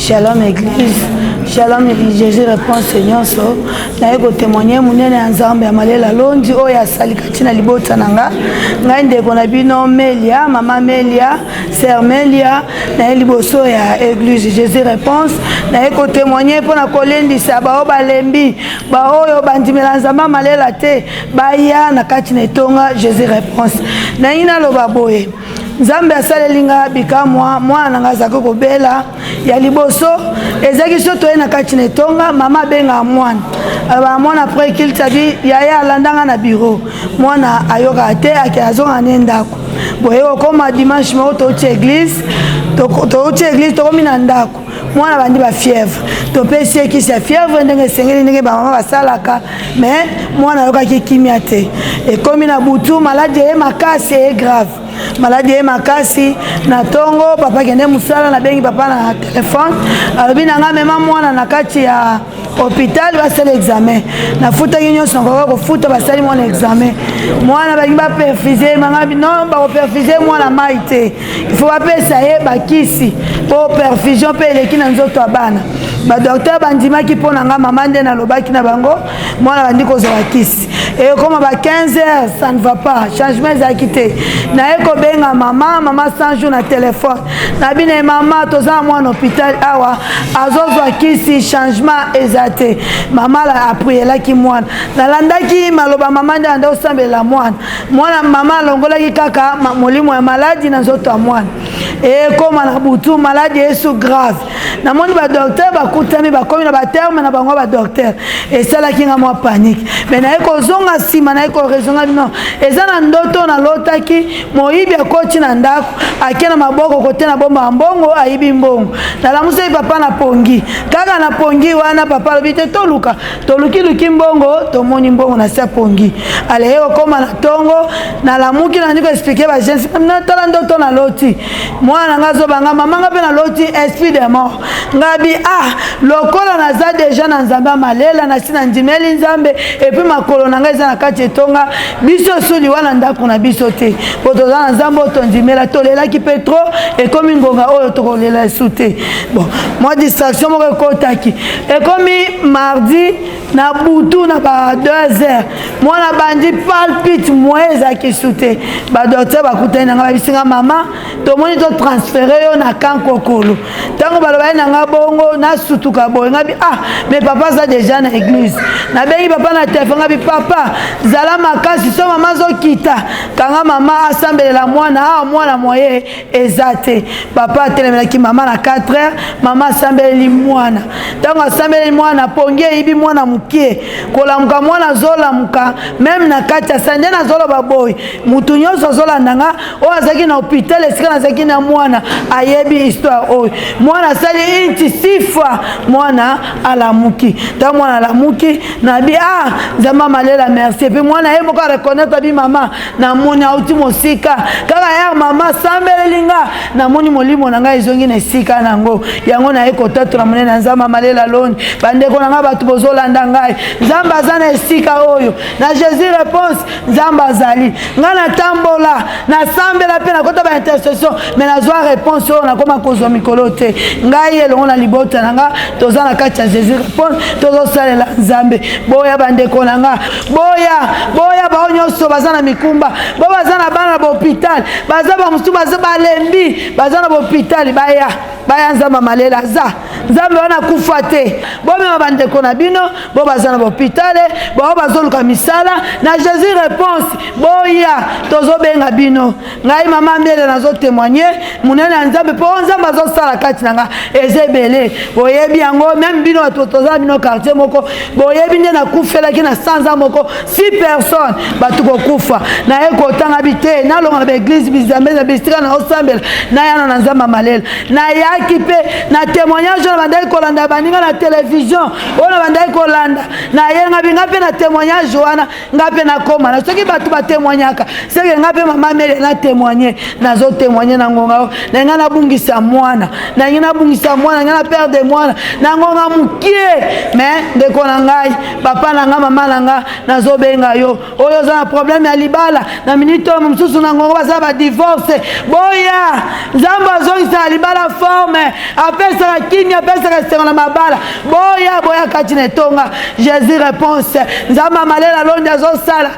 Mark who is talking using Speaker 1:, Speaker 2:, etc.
Speaker 1: Shalom Église, Shalom Jésus répond Seigneur so. Na eko témoigner munene nzambe amalela londi oya salika na libota nanga. Ngai ndeko na bino Melia, mama Melia, sœur Melia na liboso ya Église Jésus répond. Na eko témoigner pona kolendi sa ba balembi, ba oyo bandimela nzamba malela te, ba ya na kati na tonga Jésus répond. Na ina loba boye. Nzambe asalelinga bikamwa mwana nga zako kobela ya liboso ezaki soto ena kati na tonga mama benga mwana aba mwana après qu'il tabi yaya alandanga na bureau mwana ayoka te akazonga nendako boye okoma dimanche mo to église to komi na ndako mwana bandi ba fièvre to pesi ki sa fièvre ndenge sengeli ndenge ba mama basalaka mais mwana ayoka ki kimia te et comme na butu maladie makasi est grave maladie makasi na tongo papa kende musala na bengi papa na téléphone alobi nanga mema mwana na kati ya hôpital basala examen na futa kinyo songo ko futa basali mwana examen mwana bangi ba perfuser manga non ba perfuser mwana maite il faut apesa ye bakisi po perfusion pe eleki na nzoto abana ba docteur bandimaki pona nga mama nde na lobaki na bango mwana bandi kozala kisi et comme à 15 heures ça ne va pas changement za quitté na eko benga mama 100 jours na téléphone na bine mama toza mwana hôpital awa azozwa kisi changement ezate mama la apriela ki mwana na landaki maloba mama nde anda osambela mwana mama longolaki kaka molimo ya maladie na zoto ya mwana et comme na butu maladie est grave na moni ba docteur ba kutami ba komi na ba terme na bango ba docteur et ça la kinga moi panique mais na eko zonga sima na eko rezonga non eza na ndoto na lotaki moyibi akoti na ndako akena maboko kote na bomba mbongo ayibi mbongo na la musa papa na pongi kaka na pongi wana papa lobite toluki mbongo tomoni mbongo na sa pongi ale eko koma na tongo na la muki na ndiko expliquer ba jeune na tala ndoto na loti mwana ngazo banga mama ngape na loti esprit de mort ngabi lokola na za déjà na nzamba malela na sina ndimeli nzambe et puis makolo na ngai za na kati etonga biso soli wana ndako na biso te poto za nzambe otondimela tolela ki petro et comme ngonga oyo tokolela sute bon moi distraction moko kotaki et comme mardi na butu na ba 2 heures mwana bandi palpite moeza ki sute ba docteur bakutana na nga bisinga mama to moni to transférer yo na kankokolo tango baloba na nga bongo na sutuka boy ngabi mais papa ça déjà na église na bengi papa na téléphone ngabi papa zala makasi so mama zo kita kanga mama assembelela mwana mwana moye ezate papa telemela ki mama na 4 heures mama assembelela mwana tango assembelela mwana ponge ibi mwana mukie kolamuka mwana zola muka même na kati ya sande na zolo baboy mutu nyonso zola ndanga o azaki na hôpital esika na zaki na mwana ayebi histoire oyo mwana sali inti 6 fois mwana alamuki ta mwana alamuki na bi nzamba malela merci puis mwana ye moko reconnaître bi mama na moni auti mosika kaka ya mama sambelelinga na moni molimo na ngai ezongi na sika nango yango na ekotatu na monene nzamba malela loni bandeko na nga batu bozolanda ngai nzamba azana esika oyo na Jésus réponse nzamba azali nga na tambola na sambela pe na kota ba intercession mais na zwa réponse oyo na koma kozwa mikolo te ngai elongo na libota na nga toza na kati ya Jésus réponse tozosalela nzambe boya bandeko na nga boya bao nyonso baza na mikumba bo baza na bana ba hôpital baza ba musu baza balembi baza na ba hôpital baya nzamba malela za nzambe wana kufa te bomema bandeko na bino bo baza na ba hôpital bo bazoluka misala na Jésus réponse boya tozobenga bino ngai mama mbele nazo témoigner munene nzambe po nzambe azosala kati na nga ezebele boyebi yango même bino toza bino quartier moko boyebi nde na kufelaki na sanza moko 6 personnes batu kokufa na ekotanga bite na longa ba église bizambe na bistika na osambela na yana na nzamba malela na yaki pe na témoignage na bandai kolanda baninga na télévision ona bandai kolanda na yenga binga pe na témoignage wana ngape na koma na soki batu ba témoignaka seke ngape mama mele na témoigner nazo témoigner na ngonga na nga na bungisa mwana na nga na bungisa mwana nga na père de mwana na ngonga mukie mais ndeko na ngai papa na nga mama na nga nazo benga yo oyo za na problème ya libala na minute mususu na ngonga baza ba divorce boya nzamba zongisa libala fort énorme apesaka kimia apesaka esengo na mabala boya kati na etonga Jésus réponse nzambe amalela londi azosala